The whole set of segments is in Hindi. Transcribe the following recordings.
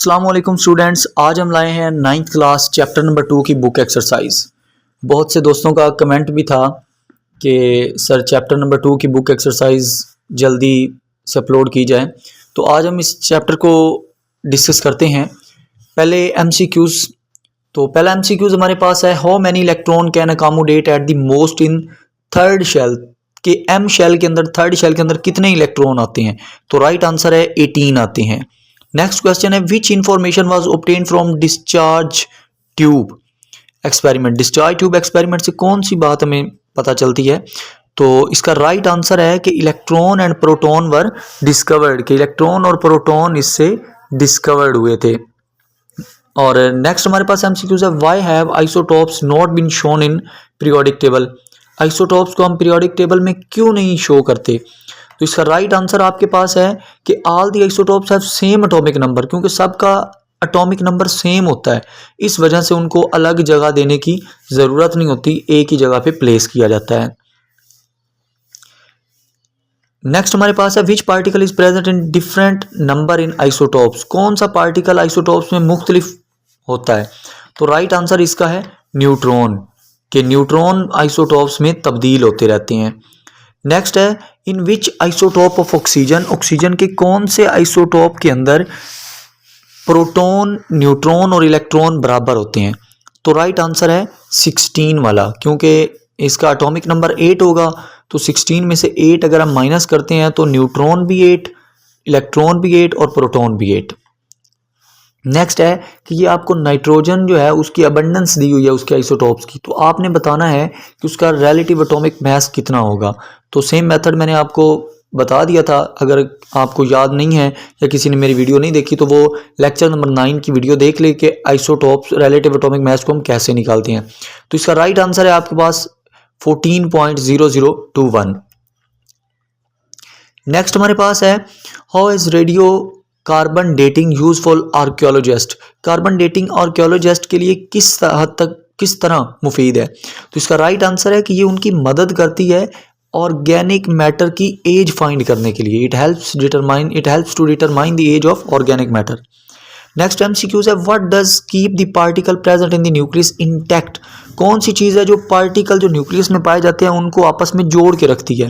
अस्सलाम वालेकुम स्टूडेंट्स, आज हम लाए हैं 9th क्लास चैप्टर नंबर 2 की बुक एक्सरसाइज। बहुत से दोस्तों का कमेंट भी था कि सर चैप्टर नंबर 2 की बुक एक्सरसाइज जल्दी से अपलोड की जाए, तो आज हम इस चैप्टर को डिस्कस करते हैं। पहले एमसीक्यूज़। तो पहला एमसीक्यूज़ हमारे पास है, how many electron can accommodate at the most in third shell. के एम शेल के अंदर, थर्ड शेल के अंदर कितने इलेक्ट्रॉन आते हैं? तो राइट आंसर है 18 आते हैं। नेक्स्ट क्वेश्चन है, which information was obtain from discharge tube experiment. Discharge tube experiment से कौन सी बात हमें पता चलती है? तो इसका राइट आंसर है कि electron and proton were discovered, कि इलेक्ट्रॉन और प्रोटॉन इससे डिस्कवर्ड हुए थे। और नेक्स्ट हमारे पास एमसीक्यूज है, why have isotopes not been shown in periodic table. Isotopes को हम पीरियोडिक टेबल में क्यों नहीं शो करते? तो इसका राइट आंसर आपके पास है कि all the isotopes have same atomic number, क्योंकि सबका एटॉमिक नंबर सेम होता है, इस वजह से उनको अलग जगह देने की ज़रूरत नहीं होती, एक ही जगह पे प्लेस किया जाता है। नेक्स्ट हमारे पास है, which particle is present in different number in isotopes. कौन सा पार्टिकल आइसोटोप्स में मुख्तलिफ होता है? तो राइट आंसर इसका है न्यूट्रॉन, के न्यूट्रॉन आइसोटोप्स में तब्दील होते रहते हैं। नेक्स्ट है, इन विच आइसोटोप ऑफ ऑक्सीजन, ऑक्सीजन के कौन से आइसोटोप के अंदर प्रोटॉन, न्यूट्रॉन और इलेक्ट्रॉन बराबर होते हैं? तो राइट आंसर है 16 वाला, क्योंकि इसका एटॉमिक नंबर 8 होगा, तो 16 में से 8 अगर हम माइनस करते हैं तो न्यूट्रॉन भी 8, इलेक्ट्रॉन भी 8 और प्रोटॉन भी 8। नेक्स्ट है कि ये आपको नाइट्रोजन जो है उसकी अबंडेंस दी हुई है उसके आइसोटोप्स की, तो आपने बताना है कि उसका रिलेटिव एटॉमिक मास कितना होगा। तो सेम मेथड मैंने आपको बता दिया था, अगर आपको याद नहीं है या किसी ने मेरी वीडियो नहीं देखी तो वो लेक्चर नंबर 9 की वीडियो देख ले कि आइसोटोप्स रिलेटिव एटॉमिक मास को हम कैसे निकालते हैं। तो इसका राइट आंसर है आपके पास 14.0021। नेक्स्ट हमारे पास है, how is radio carbon dating useful archaeologist. Carbon dating archaeologist के लिए किस हद तक, किस तरह मुफीद है? तो इसका राइट आंसर है कि ये उनकी मदद करती है ऑर्गेनिक मैटर की एज फाइंड करने के लिए। It helps to determine the age of organic matter. Next MCQs है, what does keep the particle present in the nucleus intact. कौन सी चीज़ है जो पार्टिकल जो न्यूक्लियस में पाए जाते हैं उनको आपस में जोड़ के रखती है?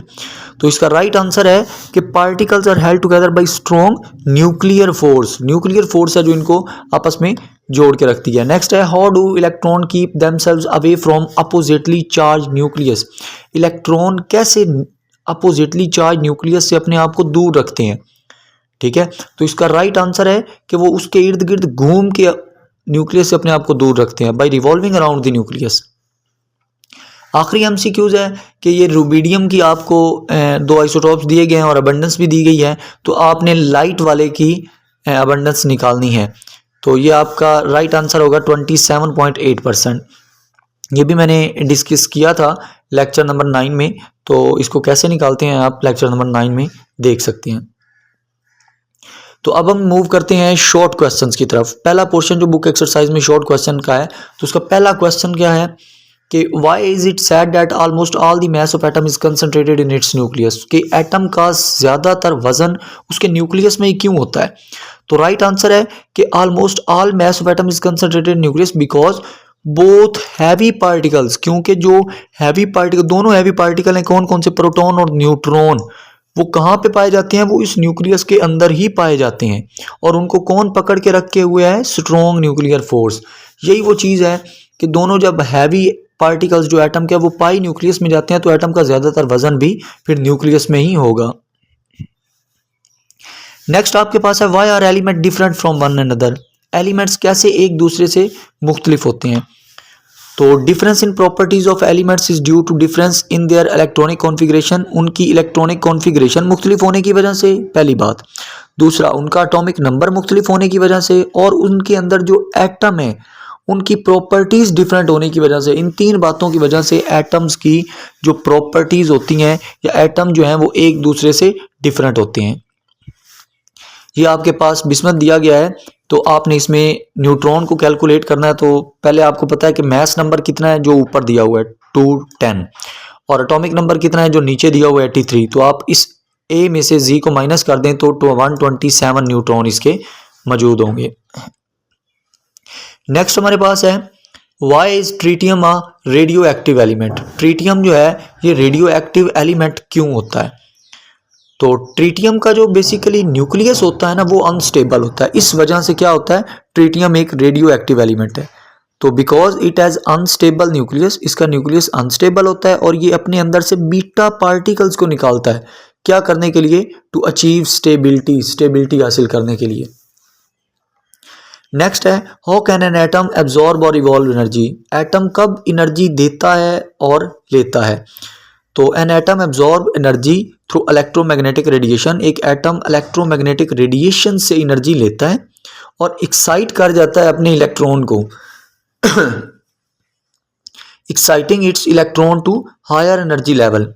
तो इसका राइट आंसर है कि particles are held together by strong nuclear force. Nuclear force है जो इनको आपस में जोड़ के रखती है। नेक्स्ट है, how do electron keep themselves away from oppositely charge nucleus. Electron कैसे अपोजिटली चार्ज न्यूक्लियस से अपने आप को दूर रखते हैं? ठीक है, तो इसका राइट आंसर है कि वो उसके इर्द गिर्द घूम के न्यूक्लियस से अपने आप को दूर रखते हैं, by revolving around the nucleus. आखिरी एमसीक्यूज है कि ये रूबिडियम की आपको 2 आइसोटोप्स दिए गए हैं और अबंडेंस भी दी गई है, तो आपने लाइट वाले की अबंडेंस निकालनी है। तो ये आपका राइट आंसर होगा 27.8%। ये भी मैंने डिस्कस किया था लेक्चर नंबर 9 में, तो इसको कैसे निकालते हैं आप लेक्चर नंबर 9 में देख सकते हैं। तो अब हम मूव करते हैं शॉर्ट क्वेश्चंस की तरफ। पहला पोर्शन जो बुक एक्सरसाइज में शॉर्ट क्वेश्चन का है, तो उसका पहला क्वेश्चन क्या है कि why is it sad that almost all the mass of atom is concentrated in its nucleus. कि एटम का ज़्यादातर वजन उसके न्यूक्लियस में ही क्यों होता है? तो राइट आंसर है कि almost all mass of atom is concentrated in nucleus because both heavy particles, क्योंकि जो हैवी पार्टिकल, दोनों हैवी पार्टिकल हैं, कौन कौन से, प्रोटॉन और न्यूट्रॉन, वो कहाँ पे पाए जाते हैं? वो इस न्यूक्लियस के अंदर ही पाए जाते हैं, और उनको कौन पकड़ के रखे हुए है? Strong nuclear force. यही वो चीज़ है कि दोनों जब हैवी पार्टिकल्स जो एटम के वो पाई न्यूक्लियस में जाते हैं, तो एटम का ज़्यादातर वजन भी फिर न्यूक्लियस में ही होगा। नेक्स्ट आपके पास है, why are element different from one another. Elements कैसे एक दूसरे से मुख्तलिफ होते हैं? तो difference in properties of elements is due to difference in their electronic configuration. उनकी इलेक्ट्रॉनिक कॉन्फ़िगरेशन मुख्तलिफ होने की वजह से, पहली बात। दूसरा, उनका एटॉमिक नंबर मुख्तलिफ होने की वजह से, और उनके अंदर जो एटम है उनकी प्रॉपर्टीज़ डिफरेंट होने की वजह से। इन 3 बातों की वजह से एटम्स की जो प्रॉपर्टीज़ होती हैं या एटम जो हैं वो एक दूसरे से डिफरेंट होते हैं। ये आपके पास बिस्मत दिया गया है, तो आपने इसमें न्यूट्रॉन को कैलकुलेट करना है। तो पहले आपको पता है कि मास नंबर कितना है जो ऊपर दिया हुआ है 210, और एटॉमिक नंबर कितना है जो नीचे दिया हुआ है 83। तो आप इस ए में से जी को माइनस कर दें तो 127 न्यूट्रॉन इसके मौजूद होंगे। नेक्स्ट हमारे पास है why is tritium a radioactive element. Tritium जो है ये रेडियो एक्टिव एलिमेंट क्यों होता है? तो ट्रीटियम का जो बेसिकली न्यूक्लियस होता है ना वो अनस्टेबल होता है, इस वजह से क्या होता है, ट्रीटियम एक रेडियो एक्टिव एलिमेंट है। तो because it has unstable nucleus, इसका न्यूक्लियस अनस्टेबल होता है और ये अपने अंदर से बीटा पार्टिकल्स को निकालता है, क्या करने के लिए, टू अचीव स्टेबिलिटी, स्टेबिलिटी हासिल करने के लिए। नेक्स्ट है how can an atom absorb और इवॉल्व एनर्जी। एटम कब एनर्जी देता है और लेता है? तो an atom absorb energy through electromagnetic radiation. एक एटम इलेक्ट्रोमैग्नेटिक रेडिएशन से एनर्जी लेता है और एक्साइट कर जाता है अपने इलेक्ट्रॉन को exciting its electron to higher energy level,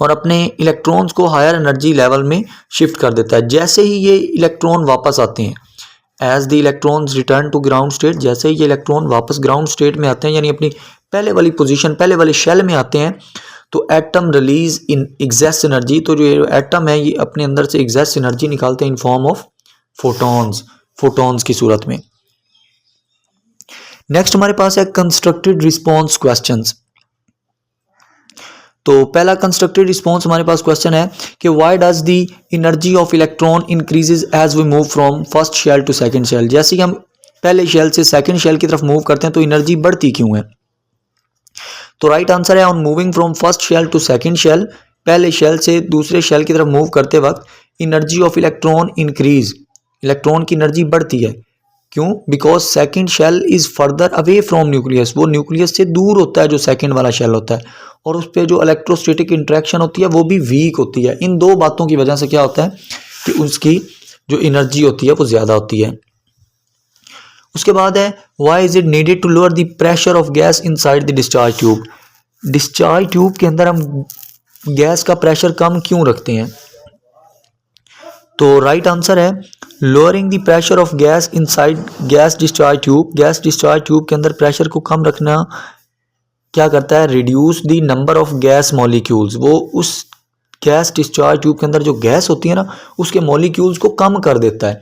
और अपने इलेक्ट्रॉन्स को हायर एनर्जी लेवल में शिफ्ट कर देता है। जैसे ही ये इलेक्ट्रॉन वापस आते हैं, as the electrons return to ground state, जैसे ही ये इलेक्ट्रॉन वापस ग्राउंड स्टेट में आते हैं यानी अपनी पहले वाली पोजीशन, पहले वाले शेल में आते हैं, तो एटम रिलीज इन एग्जेस्ट एनर्जी। तो जो एटम है ये अपने अंदर से एग्जेस्ट एनर्जी निकालते हैं in form of photons, photons की सूरत में। नेक्स्ट हमारे पास है कंस्ट्रक्टेड रिस्पॉन्स क्वेश्चंस। तो पहला कंस्ट्रक्टेड रिस्पॉन्स हमारे पास क्वेश्चन है कि why does the energy of electron increases as we move from first shell to second shell. जैसे कि हम पहले शेल से सेकंड शेल की तरफ मूव करते हैं तो एनर्जी बढ़ती क्यों है? तो राइट आंसर है on moving from first shell to second shell, पहले शेल से दूसरे शेल की तरफ मूव करते वक्त energy of electron increase, electron की एनर्जी बढ़ती है। क्यों? Because second shell is further away from nucleus, वो न्यूक्लियस से दूर होता है जो सेकंड वाला शेल होता है, और उस पर जो इलेक्ट्रोस्टैटिक इंट्रैक्शन होती है वो भी वीक होती है। इन दो बातों की वजह से क्या होता है कि उसकी जो एनर्जी होती है वो ज़्यादा होती है। उसके बाद है why is it needed to lower the pressure of gas inside the discharge tube. Discharge tube के अंदर हम गैस का प्रेशर कम क्यों रखते हैं? तो राइट आंसर है lowering the pressure of gas inside gas discharge tube. Gas discharge tube के अंदर प्रेशर को कम रखना क्या करता है, reduce the number of gas molecules. वो उस गैस डिस्चार्ज ट्यूब के अंदर जो गैस होती है ना उसके मॉलिक्यूल्स को कम कर देता है।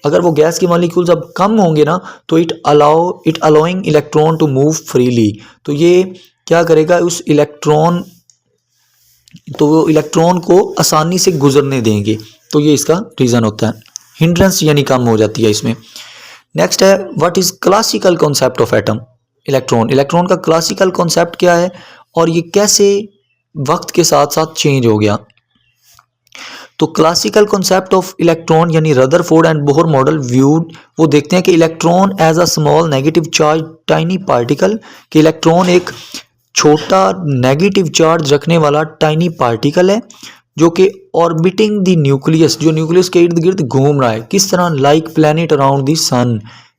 अगर वो गैस के मॉलिक्यूल्स अब कम होंगे ना तो it allowing electron to move freely. तो ये क्या करेगा, उस इलेक्ट्रॉन, तो वो इलेक्ट्रॉन को आसानी से गुजरने देंगे। तो ये इसका रीज़न होता है, हिंड्रेंस यानी कम हो जाती है इसमें। नेक्स्ट है what is classical concept of atom. Electron, electron का क्लासिकल कॉन्सेप्ट क्या है और ये कैसे वक्त के साथ साथ चेंज हो गया? तो क्लासिकल कॉन्सेप्ट ऑफ इलेक्ट्रॉन यानी Rutherford and Bohr model viewed, वो देखते हैं कि electron as a small negative charge tiny particle, कि इलेक्ट्रॉन एक छोटा नेगेटिव चार्ज रखने वाला टाइनी पार्टिकल है जो कि ऑर्बिटिंग द न्यूक्लियस, जो न्यूक्लियस के इर्द गिर्द घूम रहा है। किस तरह? Like planet around the sun,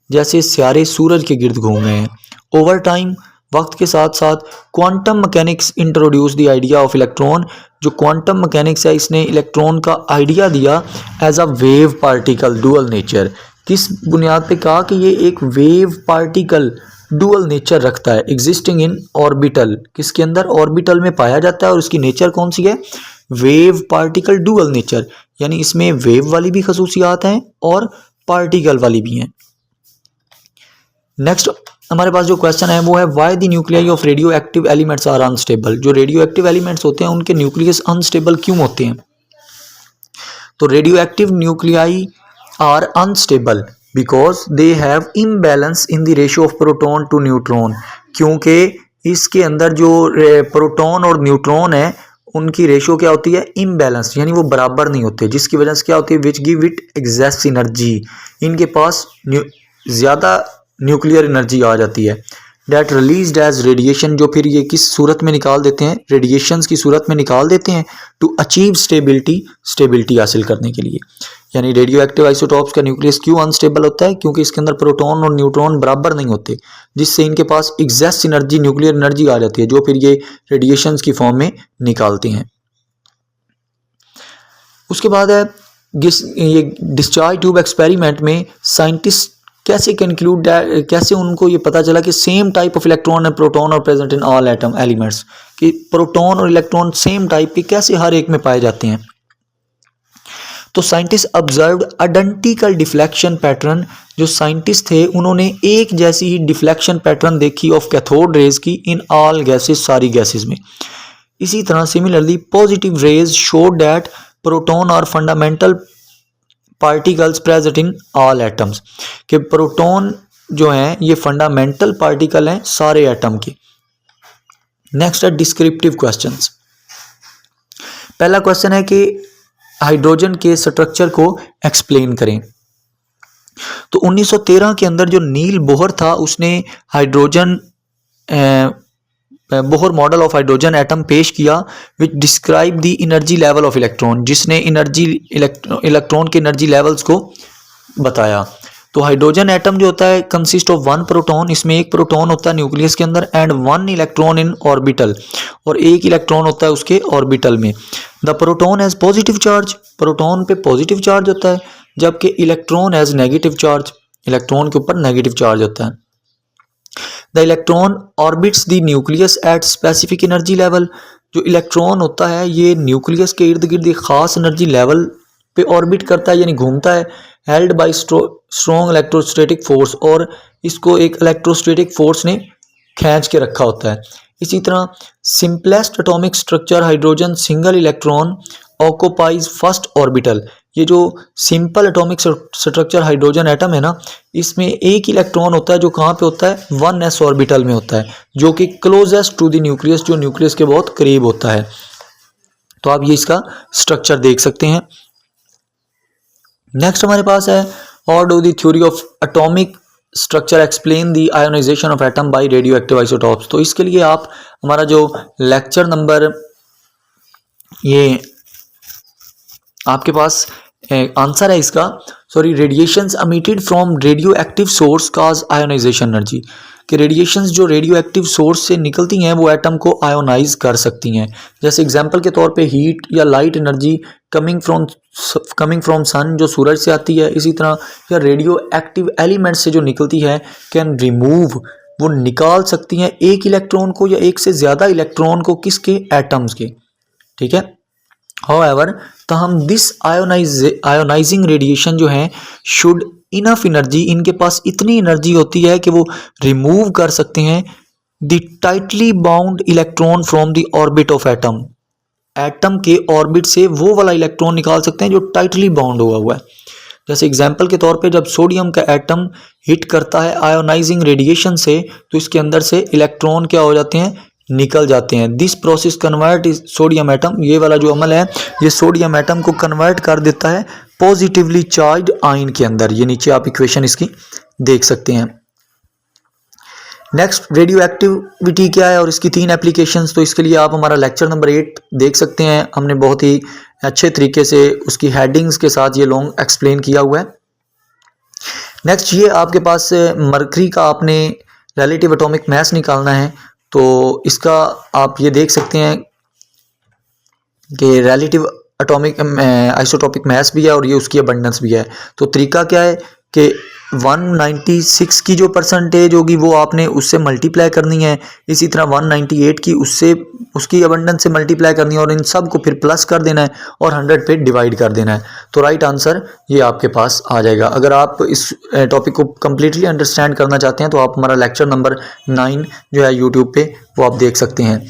जैसे सितारे सूरज के गिर्द घूम रहे हैं। ओवर टाइम, वक्त के साथ साथ, quantum mechanics introduce the idea of electron. जो क्वांटम मैकेनिक्स है इसने इलेक्ट्रॉन का आइडिया दिया as a wave particle dual nature. किस बुनियाद पे कहा कि ये एक वेव पार्टिकल डुअल नेचर रखता है, एग्जिस्टिंग इन ऑर्बिटल, किसके अंदर? ऑर्बिटल में पाया जाता है, और उसकी नेचर कौन सी है? वेव पार्टिकल डुअल नेचर, यानी इसमें वेव वाली भी खसूसियात हैं और पार्टिकल वाली भी हैं। नेक्स्ट हमारे पास जो क्वेश्चन है वो है why the nuclei of radioactive elements are unstable. जो रेडियो एक्टिव एलिमेंट्स होते हैं उनके न्यूक्लियस अनस्टेबल क्यों होते हैं? तो radioactive nuclei are unstable because they have imbalance in the ratio of proton to neutron, क्योंकि इसके अंदर जो प्रोटॉन और न्यूट्रॉन है उनकी रेशियो क्या होती है? इम्बैलेंस, यानी वो बराबर नहीं होते, जिसकी वजह से क्या होती है? विच गिव इट एग्जैस्ट एनर्जी, इनके पास ज़्यादा न्यूक्लियर एनर्जी आ जाती है। डेट रिलीज्ड एज रेडिएशन, जो फिर ये किस सूरत में निकाल देते हैं? रेडिएशंस की सूरत में निकाल देते हैं टू अचीव स्टेबिलिटी, स्टेबिलिटी हासिल करने के लिए। यानी रेडियो एक्टिव आइसोटॉप्स का न्यूक्लियस क्यों अनस्टेबल होता है? क्योंकि इसके अंदर प्रोटॉन और न्यूट्रॉन बराबर नहीं होते, जिससे इनके पास एग्जैस्ट एनर्जी, न्यूक्लियर एनर्जी आ जाती है, जो फिर ये रेडिएशंस की फॉर्म में निकालते हैं। उसके बाद है ये डिस्चार्ज ट्यूब एक्सपेरिमेंट में साइंटिस्ट कैसे कंक्लूड, कैसे उनको ये पता चला कि same type of electron and proton are present in all atom elements, कि प्रोटॉन और इलेक्ट्रॉन सेम टाइप के कैसे हर एक में पाए जाते हैं? तो scientist observed identical deflection pattern, जो साइंटिस्ट थे उन्होंने एक जैसी ही डिफ्लेक्शन पैटर्न देखी ऑफ कैथोड रेज की इन ऑल गैसेस, सारी गैसेस में। इसी तरह similarly positive rays showed that proton और fundamental particles present in all atoms, कि प्रोटॉन जो हैं ये फंडामेंटल पार्टिकल हैं सारे एटम के। नेक्स्ट है डिस्क्रिप्टिव क्वेश्चंस। पहला क्वेश्चन है कि हाइड्रोजन के स्ट्रक्चर को एक्सप्लेन करें। तो 1913 के अंदर जो नील बोहर था उसने hydrogen Bohr model of hydrogen atom पेश किया विच describe the energy level of electron, जिसने इलेक्ट्रॉन के एनर्जी लेवल्स को बताया। तो हाइड्रोजन एटम जो होता है कंसिस्ट ऑफ वन प्रोटॉन, इसमें एक प्रोटॉन होता है न्यूक्लियस के अंदर and one electron in orbital, और एक इलेक्ट्रॉन होता है उसके ऑर्बिटल में। The proton has positive charge, proton पे पॉजिटिव चार्ज होता है, जबकि electron has negative charge, electron के ऊपर नेगेटिव चार्ज होता है। The electron orbits the nucleus at specific energy level, जो इलेक्ट्रॉन होता है ये न्यूक्लियस के इर्द गिर्द एक खास एनर्जी लेवल पे ऑर्बिट करता है यानी घूमता है, held by strong electrostatic force, और इसको एक इलेक्ट्रोस्टैटिक फोर्स ने खींच के रखा होता है। इसी तरह simplest atomic structure hydrogen single electron occupies first orbital, ये जो simple atomic structure hydrogen atom है ना, इसमें एक इलेक्ट्रॉन होता है जो कहाँ पे होता है 1s ऑर्बिटल में होता है, जो कि क्लोजेस्ट टू द न्यूक्लियस, जो न्यूक्लियस के बहुत करीब होता है। तो आप ये इसका स्ट्रक्चर देख सकते हैं। नेक्स्ट हमारे पास है how do the theory of atomic structure explain the ionization of atom by radioactive isotopes. तो इसके लिए आप हमारा जो लेक्चर नंबर, ये आपके पास आंसर है इसका, sorry, radiations emitted from radioactive source cause ionization energy, कि रेडिएशंस जो रेडियो एक्टिव सोर्स से निकलती हैं वो एटम को आयोनाइज कर सकती हैं। जैसे एग्जांपल के तौर पे हीट या light energy coming from sun, जो सूरज से आती है। इसी तरह या रेडियो एक्टिव एलिमेंट से जो निकलती है कैन रिमूव, वो निकाल सकती हैं एक इलेक्ट्रॉन को या एक से ज़्यादा इलेक्ट्रॉन को, किसके, एटम्स के। ठीक है। However, तहम दिस आयोनाइजिंग रेडिएशन जो है शुड इनफ एनर्जी, इनके पास इतनी एनर्जी होती है कि वो रिमूव कर सकते हैं the tightly bound electron from the orbit of atom, atom के ऑर्बिट से वो वाला इलेक्ट्रॉन निकाल सकते हैं जो टाइटली बाउंड हुआ है। जैसे एग्जाम्पल के तौर पे जब सोडियम का एटम हिट करता है आयोनाइजिंग रेडिएशन से, तो इसके अंदर से इलेक्ट्रॉन क्या हो जाते हैं, निकल जाते हैं। This process convert sodium atom, ये वाला जो अमल है ये सोडियम एटम को कन्वर्ट कर देता है पॉजिटिवली चार्ज्ड आयन के अंदर। ये नीचे आप इक्वेशन इसकी देख सकते हैं। नेक्स्ट, रेडियो एक्टिविटी क्या है और इसकी 3 एप्लीकेशंस। तो इसके लिए आप हमारा लेक्चर नंबर 8 देख सकते हैं, हमने बहुत ही अच्छे तरीके से उसकी हेडिंग्स के साथ ये लॉन्ग एक्सप्लेन किया हुआ है। नेक्स्ट, ये आपके पास मरकरी का आपने रिलेटिव एटॉमिक मास निकालना है, तो इसका आप ये देख सकते हैं कि रिलेटिव एटॉमिक आइसोटॉपिक मास भी है और ये उसकी अबंडेंस भी है। तो तरीका क्या है कि 196 की जो परसेंटेज होगी वो आपने उससे मल्टीप्लाई करनी है, इसी तरह 198 की उससे उसकी अबंडेंस से मल्टीप्लाई करनी है और इन सब को फिर प्लस कर देना है और 100 पे डिवाइड कर देना है। तो राइट आंसर ये आपके पास आ जाएगा। अगर आप इस टॉपिक को कम्प्लीटली अंडरस्टैंड करना चाहते हैं तो आप हमारा लेक्चर नंबर 9 जो है यूट्यूब पे वो आप देख सकते हैं।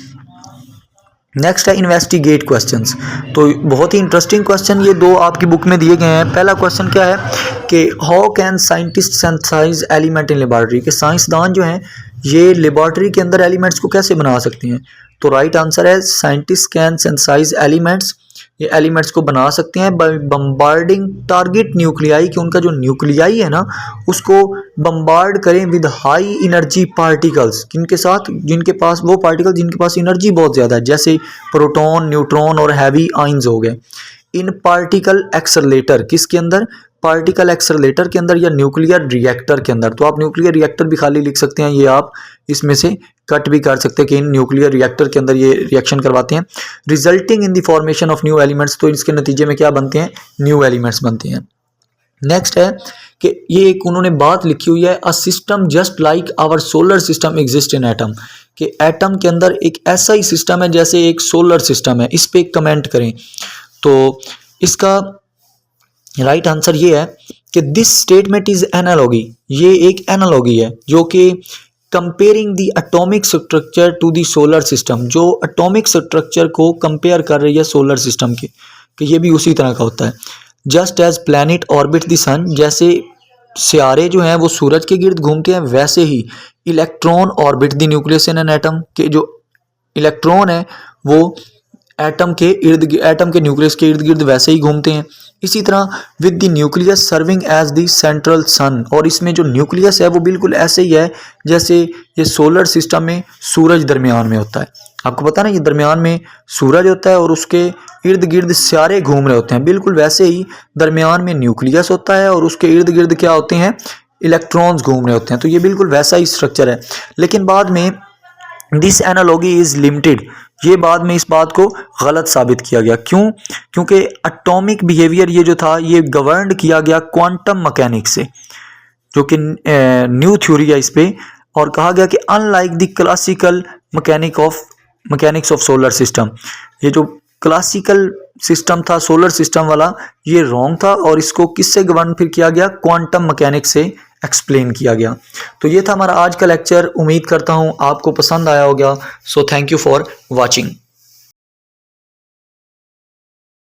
नेक्स्ट है इन्वेस्टिगेट क्वेश्चंस। तो बहुत ही इंटरेस्टिंग क्वेश्चन ये 2 आपकी बुक में दिए गए हैं। पहला क्वेश्चन क्या है कि how can scientist synthesize element in laboratory, के साइंसदान जो हैं ये लेबॉरेटरी के अंदर एलिमेंट्स को कैसे बना सकते हैं। तो राइट आंसर है साइंटिस्ट कैन सिंथेसाइज एलिमेंट्स, ये एलिमेंट्स को बना सकते हैं बाय बम्बार्डिंग टारगेट न्यूक्लियाई, कि उनका जो न्यूक्लियाई है ना उसको बम्बार्ड करें विद हाई एनर्जी पार्टिकल्स, किनके साथ, जिनके पास वो पार्टिकल जिनके पास एनर्जी बहुत ज़्यादा है, जैसे प्रोटॉन, न्यूट्रॉन और हैवी आइंस हो गए। इन पार्टिकल एक्सेलरेटर, किसके अंदर, पार्टिकल एक्सेलरेटर के अंदर या न्यूक्लियर रिएक्टर के अंदर। तो आप न्यूक्लियर रिएक्टर भी खाली लिख सकते हैं, ये आप इसमें से कट भी कर सकते हैं कि इन न्यूक्लियर रिएक्टर के अंदर ये रिएक्शन करवाते हैं, resulting in the formation of new elements. तो इसके नतीजे में क्या बनते हैं, न्यू एलिमेंट्स बनते हैं। नेक्स्ट है कि ये एक उन्होंने बात लिखी हुई है, a system just like our solar system exist in atom, कि एटम के अंदर एक ऐसा ही सिस्टम है जैसे एक सोलर सिस्टम है। इस पे कमेंट करें। तो इसका राइट आंसर ये है कि दिस स्टेटमेंट इज एनालॉगी, ये एक एनालॉगी है जो कि comparing the atomic structure to the solar system, जो एटॉमिक स्ट्रक्चर को कंपेयर कर रही है सोलर सिस्टम के, कि ये भी उसी तरह का होता है। Just as planet orbit the sun, जैसे सियारे जो हैं वो सूरज के गिर्द घूमते हैं, वैसे ही electron orbit the nucleus in an atom, के जो इलेक्ट्रॉन है वो एटम के न्यूक्लियस के इर्द गिर्द वैसे ही घूमते हैं। इसी तरह with the nucleus serving as the central sun, और इसमें जो न्यूक्लियस है वो बिल्कुल ऐसे ही है जैसे ये सोलर सिस्टम में सूरज दरमियान में होता है। आपको पता है ना, ये दरमियान में सूरज होता है और उसके इर्द गिर्द सितारे घूम रहे होते हैं, बिल्कुल वैसे ही दरमियान में न्यूक्लियस होता है और उसके इर्द गिर्द क्या होते हैं, इलेक्ट्रॉन्स घूम रहे होते हैं। तो ये बिल्कुल वैसा ही स्ट्रक्चर है। लेकिन बाद में दिस एनालॉगी इज लिमिटेड, ये बाद में इस बात को गलत साबित किया गया। क्यों? क्योंकि एटॉमिक बिहेवियर ये जो था ये गवर्नड किया गया क्वांटम मैकेनिक्स से, जो कि न्यू थ्योरी है इस पे, और कहा गया कि unlike the classical mechanics of solar system, ये जो क्लासिकल सिस्टम था सोलर सिस्टम वाला, ये रॉन्ग था और इसको किससे गवर्न फिर किया गया, क्वांटम मैकेनिक्स से एक्सप्लेन किया गया। तो ये था हमारा आज का लेक्चर, उम्मीद करता हूँ आपको पसंद आया होगा। So thank you for watching.